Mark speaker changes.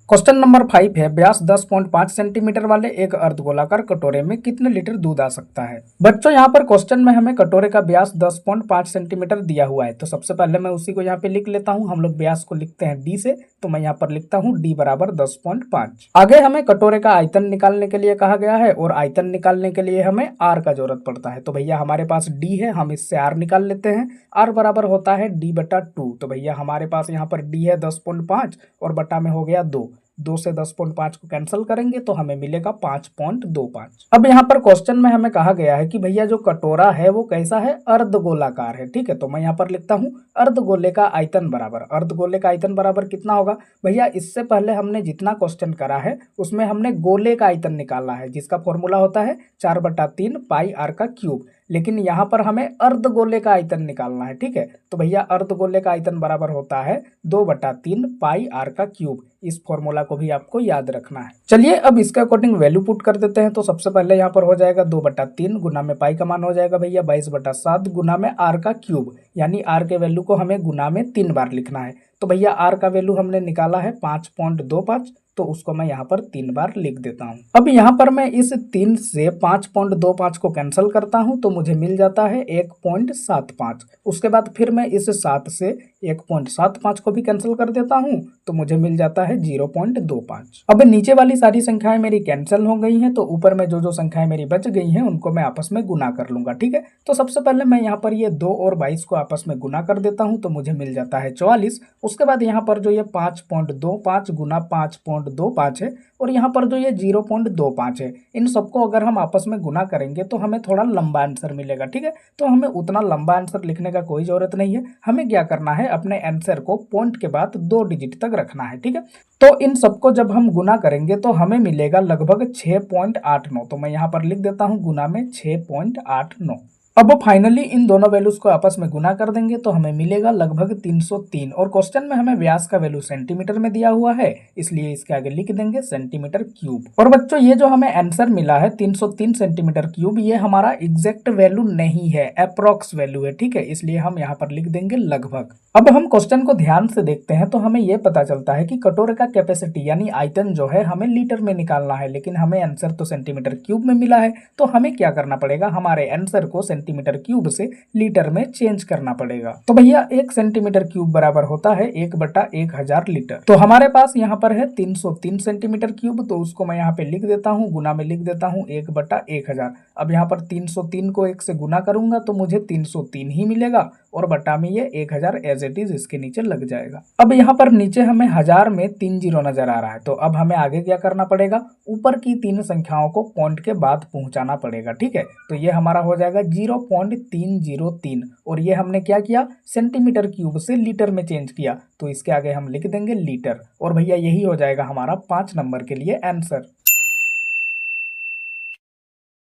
Speaker 1: Question number 5 है, व्यास 10.5 centimetre वाले एक अर्धगोलाकार कटोरे में कितने लीटर दूध आ सकता है। बच्चों यहाँ पर क्वेश्चन में हमें कटोरे का व्यास 10.5 सेंटीमीटर दिया हुआ है, तो सबसे पहले मैं उसी को यहाँ पे लिख लेता हूँ। हम लोग व्यास को लिखते हैं डी से, तो मैं यहाँ पर लिखता हूँ डी बराबर 10.5। आगे हमें कटोरे का आयतन निकालने के लिए कहा गया है और आयतन निकालने के लिए हमें आर का जरूरत पड़ता है। तो भैया हमारे पास डी है, हम इससे आर निकाल लेते हैं। आर बराबर होता है डी बटा 2। तो भैया हमारे पास यहाँ पर डी है 10.5 और बटा में हो गया 2 से 10.5 को कैंसिल करेंगे तो हमें मिलेगा 5.25। अब यहाँ पर क्वेश्चन में हमें कहा गया है कि भैया जो कटोरा है वो कैसा है, अर्धगोलाकार है। ठीक है, तो मैं यहाँ पर लिखता हूँ अर्धगोले का आयतन बराबर, अर्धगोले का आयतन बराबर कितना होगा भैया। इससे पहले हमने जितना क्वेश्चन करा है उसमें हमने गोले का आयतन निकाला है, जिसका फॉर्मूला होता है 4/3 पाई आर का क्यूब। लेकिन यहाँ पर हमें अर्धगोले का आयतन निकालना है। ठीक है, तो भैया अर्धगोले का आयतन बराबर होता है 2/3 पाई आर का क्यूब। इस फॉर्मूला को भी आपको याद रखना है। चलिए अब इसके अकॉर्डिंग वैल्यू पुट कर देते हैं। तो सबसे पहले यहाँ पर हो जाएगा 2/3 गुना में पाई का मान हो जाएगा भैया 22/7 गुना में आर का क्यूब, यानी आर के वैल्यू को हमें गुना में 3 बार लिखना है। तो भैया आर का वैल्यू हमने निकाला है 5.25, तो उसको मैं यहाँ पर 3 बार लिख देता हूँ। अब यहाँ पर मैं इस 3 से 5.25 को कैंसिल करता हूँ तो मुझे मिल जाता है 1.75। उसके बाद फिर मैं इस 7 से 1.75 को भी कैंसिल कर देता हूँ तो मुझे मिल जाता है 0.25। अब नीचे वाली सारी संख्याएं मेरी कैंसिल हो गई हैं, तो ऊपर में जो जो संख्याएं मेरी बच गई हैं उनको मैं आपस में गुना कर लूंगा। ठीक है, तो सबसे पहले मैं यहाँ पर ये 2 और 22 को आपस में गुना कर देता हूँ तो मुझे मिल जाता है 44। उसके बाद यहाँ पर जो ये 5.25 गुना 5.25 है और यहाँ पर जो ये 0.25 है, इन सबको अगर हम आपस में गुना करेंगे तो हमें थोड़ा लंबा आंसर मिलेगा। ठीक है, तो हमें उतना लंबा आंसर लिखने का कोई जरूरत नहीं है। हमें क्या करना है, अपने आंसर को पॉइंट के बाद 2 डिजिट तक रखना है। ठीक है, तो इन सबको जब हम गुना करेंगे तो हमें मिलेगा लगभग 6.89। तो मैं यहाँ पर लिख देता हूँ गुना में 6.89। अब फाइनली इन दोनों वैल्यूज को आपस में गुना कर देंगे तो हमें मिलेगा लगभग 303। और क्वेश्चन में हमें व्यास का वैल्यू सेंटीमीटर में दिया हुआ है, इसलिए इसके आगे लिख देंगे सेंटीमीटर क्यूब। और बच्चों ये जो हमें आंसर मिला है 303 सेंटीमीटर क्यूब, ये हमारा एग्जैक्ट वैल्यू नहीं है, अप्रोक्स वैल्यू है। ठीक है, इसलिए हम यहाँ पर लिख देंगे लगभग। अब हम क्वेश्चन को ध्यान से देखते हैं तो हमें यह पता चलता है कि कटोरे का कैपेसिटी यानी आयतन जो है हमें लीटर में निकालना है, लेकिन हमें आंसर तो सेंटीमीटर क्यूब में मिला है। तो हमें क्या करना पड़ेगा, हमारे आंसर को सेंटीमीटर क्यूब से लीटर में चेंज करना पड़ेगा। तो भैया 1 सेंटीमीटर क्यूब बराबर होता है 1/1000 लीटर। तो हमारे पास यहाँ पर है 303 सेंटीमीटर क्यूब, तो उसको मैं यहाँ पे लिख देता हूँ, गुना में लिख देता हूँ 1/1000। अब यहाँ पर 303 को 1 से गुना करूंगा तो मुझे 303 ही मिलेगा और बटा में ये 1000 एज इट इज इसके नीचे लग जाएगा। अब यहाँ पर नीचे हमें 1000 में 3 जीरो नजर आ रहा है, तो अब हमें आगे क्या करना पड़ेगा, ऊपर की 3 संख्याओं को पॉइंट के बाद पहुंचाना पड़ेगा। ठीक है, तो ये हमारा हो जाएगा 0.303 और ये हमने क्या किया, सेंटीमीटर क्यूब से लीटर में चेंज किया, तो इसके आगे हम लिख देंगे लीटर। और भैया यही हो जाएगा हमारा 5 नंबर के लिए आंसर।